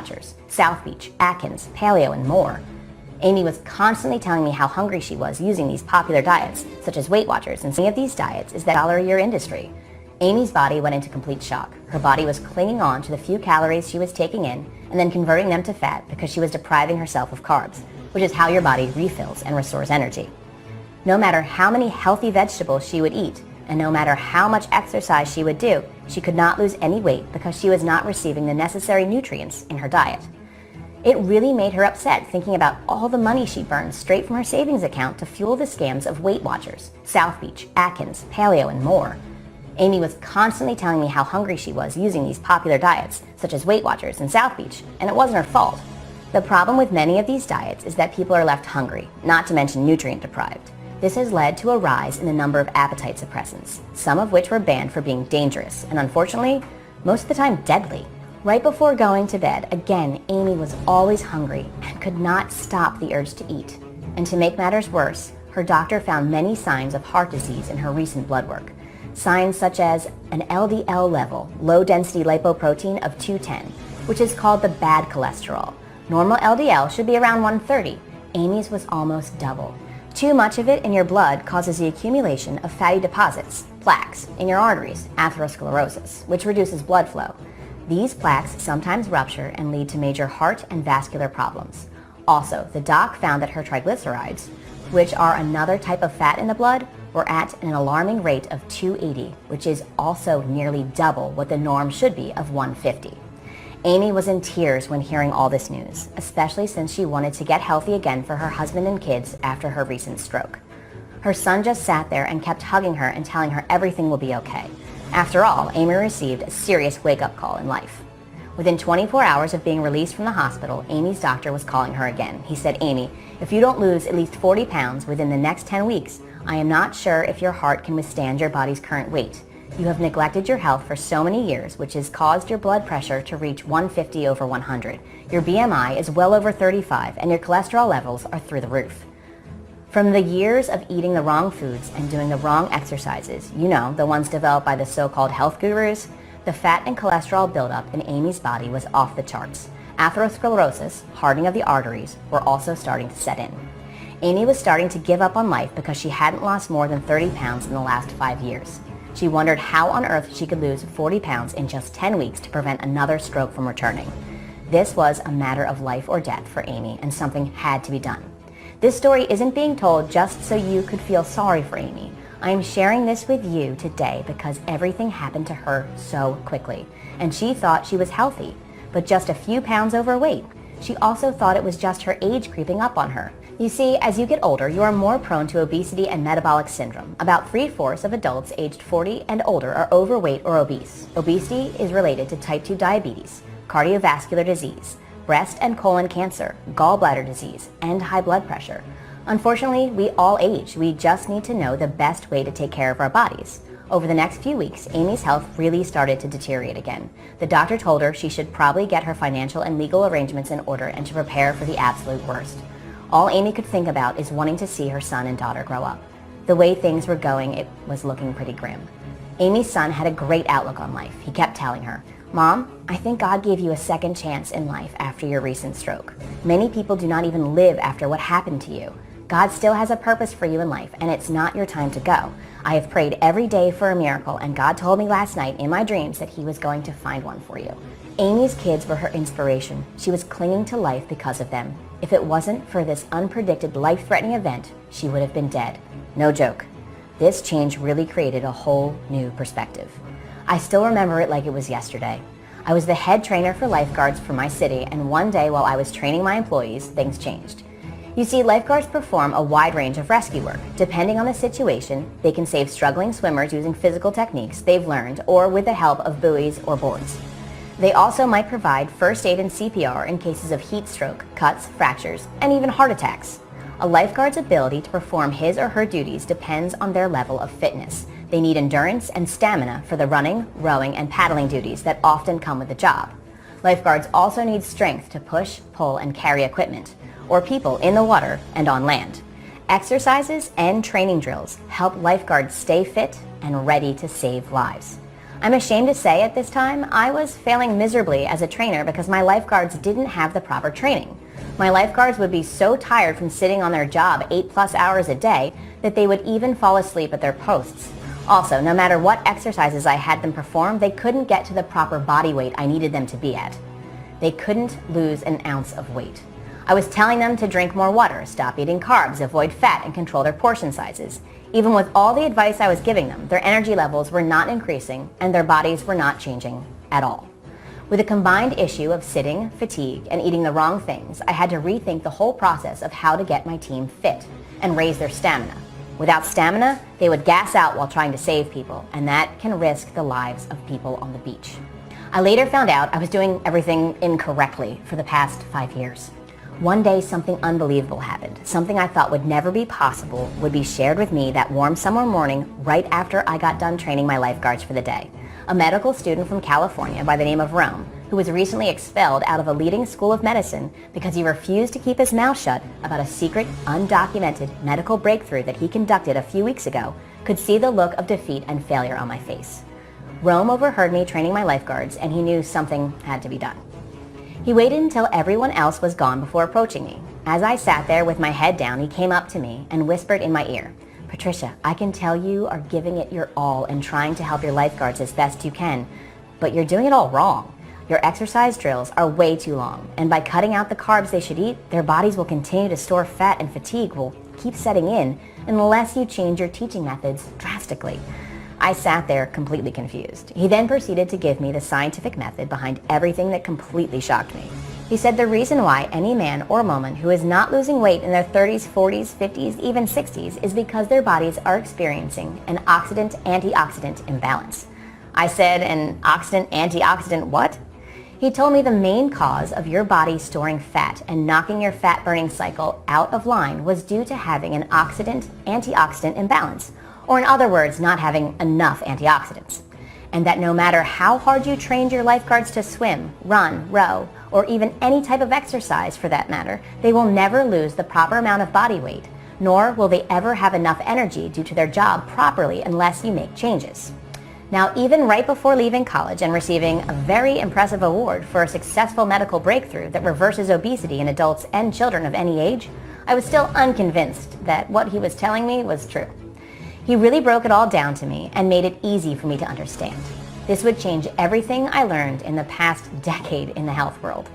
Watchers, South Beach, Atkins, Paleo, and more. Amy was constantly telling me how hungry she was using these popular diets, such as Weight Watchers, and some of these diets is that $1-a-year industry. Amy's body went into complete shock. Her body was clinging on to the few calories she was taking in and then converting them to fat because she was depriving herself of carbs, which is how your body refills and restores energy. No matter how many healthy vegetables she would eat, and no matter how much exercise she would do, she could not lose any weight because she was not receiving the necessary nutrients in her diet. It really made her upset thinking about all the money she burned straight from her savings account to fuel the scams of Weight Watchers, South Beach, Atkins, Paleo, and more. Amy was constantly telling me how hungry she was using these popular diets, such as Weight Watchers and South Beach, and it wasn't her fault. The problem with many of these diets is that people are left hungry, not to mention nutrient deprived. This has led to a rise in the number of appetite suppressants, some of which were banned for being dangerous and unfortunately, most of the time deadly. Right before going to bed, again, Amy was always hungry and could not stop the urge to eat. And to make matters worse, her doctor found many signs of heart disease in her recent blood work. Signs such as an LDL level, low-density lipoprotein of 210, which is called the bad cholesterol. Normal LDL should be around 130. Amy's was almost double. Too much of it in your blood causes the accumulation of fatty deposits, plaques, in your arteries, atherosclerosis, which reduces blood flow. These plaques sometimes rupture and lead to major heart and vascular problems. Also, the doc found that her triglycerides, which are another type of fat in the blood, were at an alarming rate of 280, which is also nearly double what the norm should be of 150. Amy was in tears when hearing all this news, especially since she wanted to get healthy again for her husband and kids after her recent stroke. Her son just sat there and kept hugging her and telling her everything will be okay. After all, Amy received a serious wake-up call in life. Within 24 hours of being released from the hospital, Amy's doctor was calling her again. He said, "Amy, if you don't lose at least 40 pounds within the next 10 weeks, I am not sure if your heart can withstand your body's current weight. You have neglected your health for so many years, which has caused your blood pressure to reach 150 over 100. Your BMI is well over 35, and your cholesterol levels are through the roof." From the years of eating the wrong foods and doing the wrong exercises, you know, the ones developed by the so-called health gurus, the fat and cholesterol buildup in Amy's body was off the charts. Atherosclerosis, hardening of the arteries, were also starting to set in. Amy was starting to give up on life because she hadn't lost more than 30 pounds in the last 5 years. She wondered how on earth she could lose 40 pounds in just 10 weeks to prevent another stroke from returning. This was a matter of life or death for Amy, and something had to be done. This story isn't being told just so you could feel sorry for Amy. I am sharing this with you today because everything happened to her so quickly, and she thought she was healthy, but just a few pounds overweight. She also thought it was just her age creeping up on her. You see, as you get older, you are more prone to obesity and metabolic syndrome. About 3/4 of adults aged 40 and older are overweight or obese. Obesity is related to type 2 diabetes, cardiovascular disease, breast and colon cancer, gallbladder disease, and high blood pressure. Unfortunately, we all age. We just need to know the best way to take care of our bodies. Over the next few weeks, Amy's health really started to deteriorate again. The doctor told her she should probably get her financial and legal arrangements in order and to prepare for the absolute worst. All Amy could think about is wanting to see her son and daughter grow up. The way things were going, it was looking pretty grim. Amy's son had a great outlook on life. He kept telling her, "Mom, I think God gave you a second chance in life after your recent stroke. Many people do not even live after what happened to you. God still has a purpose for you in life, and it's not your time to go. I have prayed every day for a miracle, and God told me last night in my dreams that he was going to find one for you." Amy's kids were her inspiration. She was clinging to life because of them. If it wasn't for this unpredicted, life-threatening event, she would have been dead. No joke. This change really created a whole new perspective. I still remember it like it was yesterday. I was the head trainer for lifeguards for my city, and one day while I was training my employees, things changed. You see, lifeguards perform a wide range of rescue work. Depending on the situation, they can save struggling swimmers using physical techniques they've learned or with the help of buoys or boards. They also might provide first aid and CPR in cases of heat stroke, cuts, fractures, and even heart attacks. A lifeguard's ability to perform his or her duties depends on their level of fitness. They need endurance and stamina for the running, rowing, and paddling duties that often come with the job. Lifeguards also need strength to push, pull, and carry equipment, or people in the water and on land. Exercises and training drills help lifeguards stay fit and ready to save lives. I'm ashamed to say at this time, I was failing miserably as a trainer because my lifeguards didn't have the proper training. My lifeguards would be so tired from sitting on their job 8+ hours a day that they would even fall asleep at their posts. Also, no matter what exercises I had them perform, they couldn't get to the proper body weight I needed them to be at. They couldn't lose an ounce of weight. I was telling them to drink more water, stop eating carbs, avoid fat, and control their portion sizes. Even with all the advice I was giving them, their energy levels were not increasing and their bodies were not changing at all. With a combined issue of sitting, fatigue, and eating the wrong things, I had to rethink the whole process of how to get my team fit and raise their stamina. Without stamina, they would gas out while trying to save people, and that can risk the lives of people on the beach. I later found out I was doing everything incorrectly for the past 5 years. One day, something unbelievable happened. Something I thought would never be possible would be shared with me that warm summer morning right after I got done training my lifeguards for the day. A medical student from California by the name of Rome, who was recently expelled out of a leading school of medicine because he refused to keep his mouth shut about a secret, undocumented medical breakthrough that he conducted a few weeks ago, could see the look of defeat and failure on my face. Rome overheard me training my lifeguards, and he knew something had to be done. He waited until everyone else was gone before approaching me. As I sat there with my head down, he came up to me and whispered in my ear, "Patricia, I can tell you are giving it your all and trying to help your lifeguards as best you can, but you're doing it all wrong. Your exercise drills are way too long, and by cutting out the carbs they should eat, their bodies will continue to store fat and fatigue will keep setting in unless you change your teaching methods drastically." I sat there completely confused. He then proceeded to give me the scientific method behind everything that completely shocked me. He said the reason why any man or woman who is not losing weight in their 30s, 40s, 50s, even 60s is because their bodies are experiencing an oxidant-antioxidant imbalance. I said, an oxidant-antioxidant what? He told me the main cause of your body storing fat and knocking your fat burning cycle out of line was due to having an oxidant-antioxidant imbalance, or in other words, not having enough antioxidants. And that no matter how hard you trained your lifeguards to swim, run, row, or even any type of exercise for that matter, they will never lose the proper amount of body weight, nor will they ever have enough energy due to their job properly unless you make changes. Now, even right before leaving college and receiving a very impressive award for a successful medical breakthrough that reverses obesity in adults and children of any age, I was still unconvinced that what he was telling me was true. He really broke it all down to me and made it easy for me to understand. This would change everything I learned in the past decade in the health world.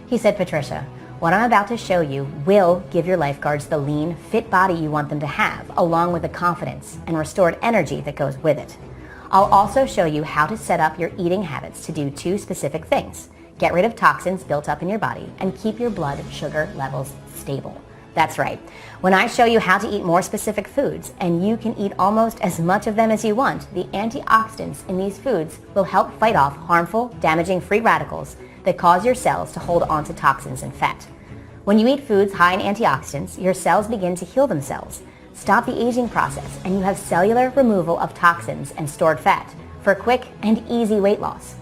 He said, "Patricia, what I'm about to show you will give your lifeguards the lean, fit body you want them to have, along with the confidence and restored energy that goes with it. I'll also show you how to set up your eating habits to do 2 specific things. Get rid of toxins built up in your body and keep your blood sugar levels stable." That's right. When I show you how to eat more specific foods, and you can eat almost as much of them as you want, the antioxidants in these foods will help fight off harmful, damaging free radicals that cause your cells to hold onto toxins and fat. When you eat foods high in antioxidants, your cells begin to heal themselves, stop the aging process, and you have cellular removal of toxins and stored fat for quick and easy weight loss.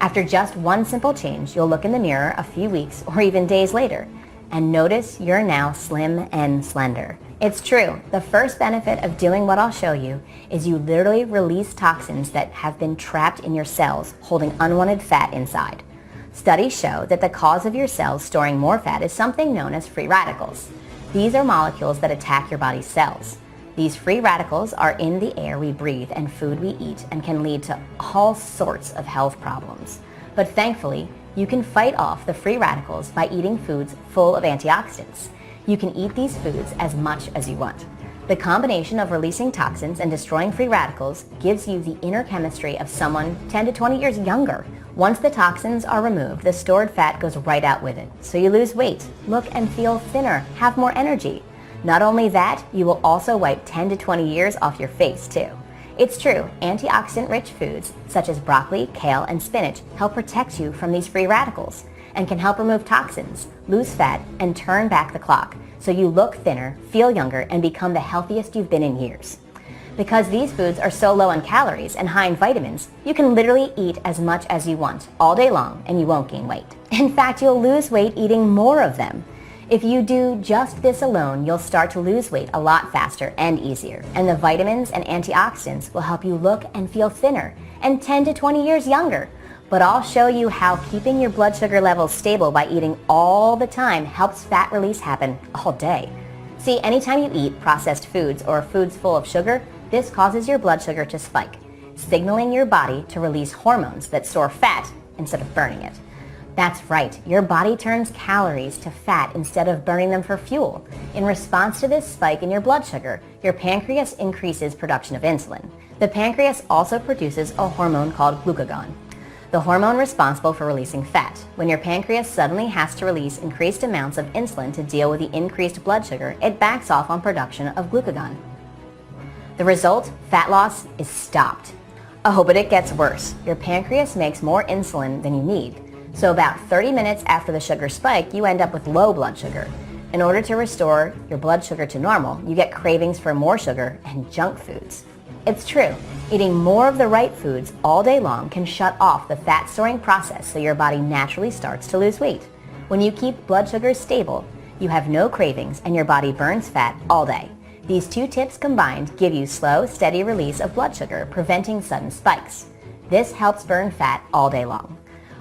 After just one simple change, you'll look in the mirror a few weeks or even days later and notice you're now slim and slender. It's true. The first benefit of doing what I'll show you is you literally release toxins that have been trapped in your cells, holding unwanted fat inside. Studies show that the cause of your cells storing more fat is something known as free radicals. These are molecules that attack your body's cells. These free radicals are in the air we breathe and food we eat and can lead to all sorts of health problems. But thankfully, you can fight off the free radicals by eating foods full of antioxidants. You can eat these foods as much as you want. The combination of releasing toxins and destroying free radicals gives you the inner chemistry of someone 10 to 20 years younger. Once the toxins are removed, the stored fat goes right out with it. So you lose weight, look and feel thinner, have more energy. Not only that, you will also wipe 10 to 20 years off your face too. It's true, antioxidant-rich foods such as broccoli, kale, and spinach help protect you from these free radicals and can help remove toxins, lose fat, and turn back the clock so you look thinner, feel younger, and become the healthiest you've been in years. Because these foods are so low in calories and high in vitamins, you can literally eat as much as you want all day long and you won't gain weight. In fact, you'll lose weight eating more of them. If you do just this alone, you'll start to lose weight a lot faster and easier. And the vitamins and antioxidants will help you look and feel thinner and 10 to 20 years younger. But I'll show you how keeping your blood sugar levels stable by eating all the time helps fat release happen all day. See, anytime you eat processed foods or foods full of sugar, this causes your blood sugar to spike, signaling your body to release hormones that store fat instead of burning it. That's right, your body turns calories to fat instead of burning them for fuel. In response to this spike in your blood sugar, your pancreas increases production of insulin. The pancreas also produces a hormone called glucagon, the hormone responsible for releasing fat. When your pancreas suddenly has to release increased amounts of insulin to deal with the increased blood sugar, it backs off on production of glucagon. The result, fat loss, is stopped. Oh, but it gets worse. Your pancreas makes more insulin than you need. So about 30 minutes after the sugar spike, you end up with low blood sugar. In order to restore your blood sugar to normal, you get cravings for more sugar and junk foods. It's true, eating more of the right foods all day long can shut off the fat storing process so your body naturally starts to lose weight. When you keep blood sugar stable, you have no cravings and your body burns fat all day. These two tips combined give you slow, steady release of blood sugar, preventing sudden spikes. This helps burn fat all day long.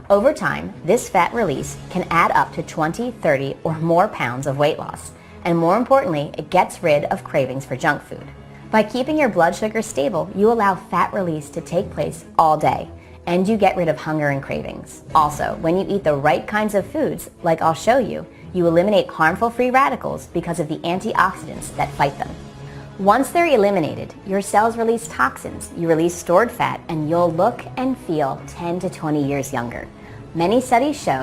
Over time, this fat release can add up to 20, 30, or more pounds of weight loss. And more importantly, it gets rid of cravings for junk food. By keeping your blood sugar stable, you allow fat release to take place all day, and you get rid of hunger and cravings. Also, when you eat the right kinds of foods, like I'll show you, you eliminate harmful free radicals because of the antioxidants that fight them. Once they're eliminated, your cells release toxins, you release stored fat, and you'll look and feel 10 to 20 years younger. Many studies show